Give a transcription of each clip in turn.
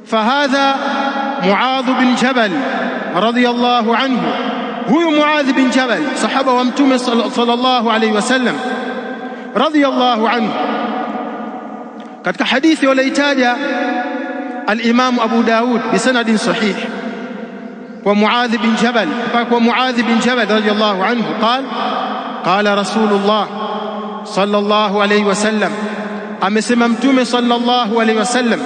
Fahadha Muadh bin Jabal radhiyallahu anhu, huyu Muadh bin Jabal sahaba wa Mtume sallallahu alayhi wasallam radhiyallahu anhu, katika hadithi walioitaja al-Imam Abu Daud bisanadin sahih wa Muadh bin Jabal radhiyallahu anhu qala Rasulullah sallallahu alayhi wasallam, amesema Mtume sallallahu alayhi wasallam,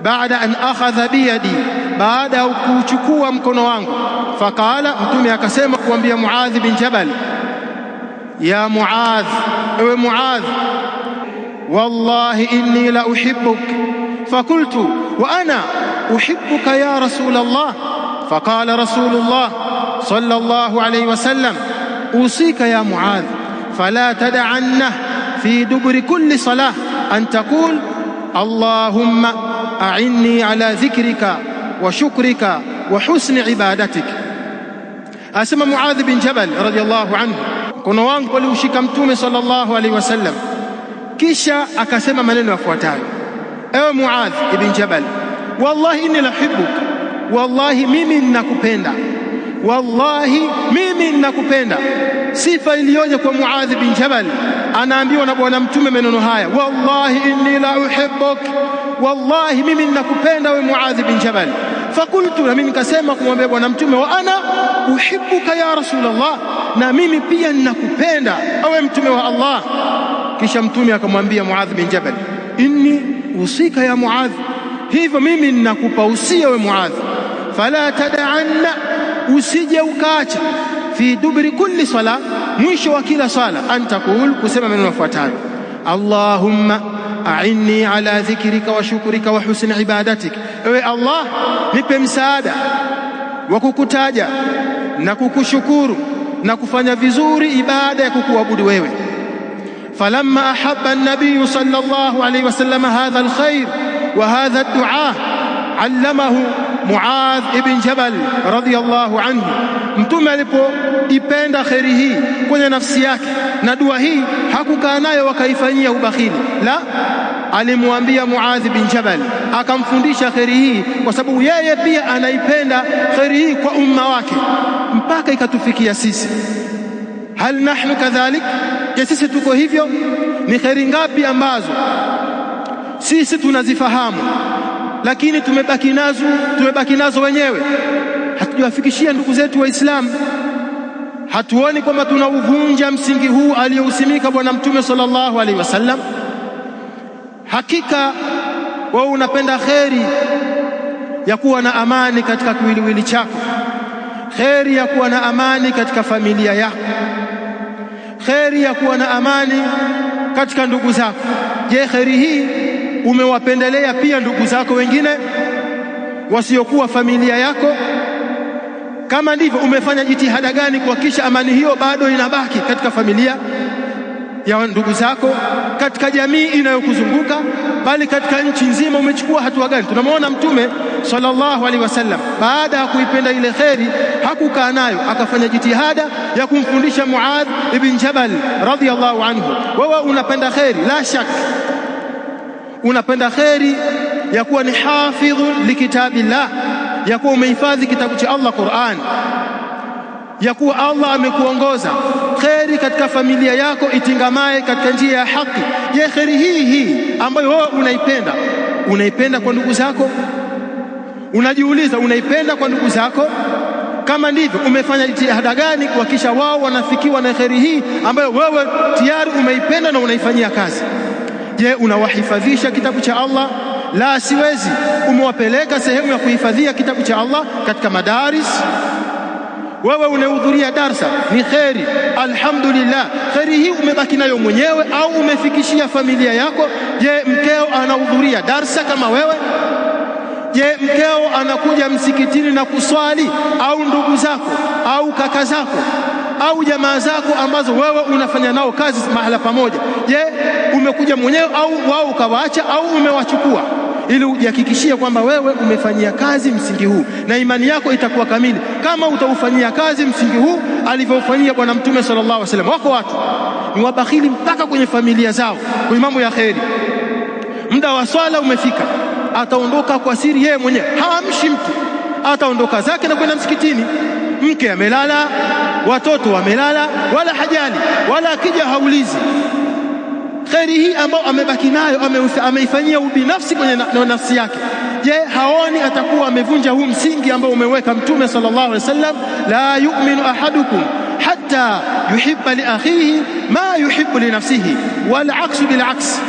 baada an akhadha biyadi, baada ya kuchukua mkono wangu. Faqala, Mtume akasema kuambia Muadh bin Jabal, ya Muadh, ewe Muadh, wallahi inni la uhibbuk. Fakultu wa ana uhibbuka ya Rasulullah. Faqala Rasulullah sallallahu alayhi wasallam, usika ya Muadh, fala tad'anna fi duburi kulli salah an taqul Allahumma a'inni ala dhikrika wa shukrika wa husni ibadatik. Asema Muadh bin Jabal radhiyallahu anhu, mkono wangu aliushika Mtume sallallahu alaihi wasallam, kisha akasema maneno yafuatayo: ewe Muadh ibn Jabal, wallahi inni lahibbuk, wallahi mimi ninakupenda, wallahi mimi ninakupenda. Sifa iliyoje kwa Muadh bin Jabal, anaambiwa na Bwana Mtume maneno haya, wallahi inni la uhibbuk, wallahi mimi ninakupenda wewe Muadh bin Jabal. Fakultu, na mimi nikasema kumwambia Bwana Mtume, wa ana uhibbuka ya Rasulullah, na mimi pia ninakupenda ewe Mtume wa Allah. Kisha Mtume akamwambia Muadh bin Jabal, inni usika ya Muadh, hivyo mimi ninakupa usia wewe Muadh, fala tad'anna, usije ukaacha, fi dubri kulli sala, mwisho wa kila sala, antakul, kusema maneno yafuatayo: Allahumma a'inni ala dhikrika wa shukrika wa husni ibadatik, ewe Allah, nipe msaada wa kukutaja na kukushukuru na kufanya vizuri ibada ya kukuabudu wewe. Falamma ahabba an-nabiy sallallahu alayhi wasallam hadha al-khair wa hadha ad-du'a, allamahu Muadh ibn Jabal radhiyallahu anhu. Mtume alipoipenda kheri hii kwenye nafsi yake na dua hii hakukaa nayo wakaifanyia ubakhili, la, alimwambia Muadh bin Jabal, akamfundisha kheri hii kwa sababu yeye pia anaipenda kheri hii kwa umma wake, mpaka ikatufikia sisi. Hal nahnu kadhalik? Je, sisi tuko hivyo? Ni kheri ngapi ambazo sisi tunazifahamu lakini tumebaki nazo wenyewe, hatujawafikishia ndugu zetu Waislamu? Hatuoni kwamba tunauvunja msingi huu aliyousimika Bwana Mtume sallallahu alaihi wasallam? Hakika wewe unapenda kheri ya kuwa na amani katika kiwiliwili chako, kheri ya kuwa na amani katika familia yako, kheri ya kuwa na amani katika ndugu zako. Je, kheri hii umewapendelea pia ndugu zako wengine wasiokuwa familia yako? Kama ndivyo, umefanya jitihada gani kuhakikisha amani hiyo bado inabaki katika familia ya ndugu zako, katika jamii inayokuzunguka, bali katika nchi nzima? Umechukua hatua gani? Tunamwona Mtume sallallahu alaihi wasallam baada ya kuipenda ile kheri hakukaa nayo, akafanya jitihada ya kumfundisha Muadh ibn Jabal radhiyallahu anhu. Wewe unapenda kheri, la shak unapenda kheri ya kuwa ni hafidhun likitabillah, ya kuwa umehifadhi kitabu cha Allah Qur'an, ya kuwa Allah amekuongoza, kheri katika familia yako itingamae katika njia ya haki. Je, kheri hii ambayo wewe unaipenda kwa ndugu zako? Unajiuliza, unaipenda kwa ndugu zako? Kama ndivyo, umefanya jitihada gani kuhakikisha wao wanafikiwa na kheri hii ambayo wewe tayari umeipenda na unaifanyia kazi? Je, unawahifadhisha kitabu cha Allah? La, siwezi. Umewapeleka sehemu ya kuhifadhia kitabu cha Allah katika madaris? Wewe unahudhuria darsa, ni kheri, alhamdulillah. Kheri hii umebaki nayo mwenyewe au umefikishia familia yako? Je, mkeo anahudhuria darsa kama wewe? Je, mkeo anakuja msikitini na kuswali, au ndugu zako au kaka zako au jamaa zako ambazo wewe unafanya nao kazi mahala pamoja? Je, umekuja mwenyewe au wao ukawaacha au umewachukua? Ili ujihakikishie kwamba wewe umefanyia kazi msingi huu, na imani yako itakuwa kamili kama utaufanyia kazi msingi huu alivyofanyia Bwana Mtume sallallahu alaihi wasallam. Wako watu ni wabakhili mpaka kwenye familia zao kwenye mambo ya kheri. Muda wa swala umefika, ataondoka kwa siri yeye mwenyewe, haamshi mtu, ataondoka zake na kwenda msikitini. Mke amelala, watoto wamelala, wala hajali, wala akija haulizi. Kheri hii ambayo amebaki nayo ameifanyia ubinafsi kwenye nafsi yake. Je, haoni atakuwa amevunja huu msingi ambao umeweka Mtume sallallahu alaihi wasallam, la yu'minu ahadukum hatta yuhibba li akhihi ma yuhibbu li nafsihi wal aksu bil aks.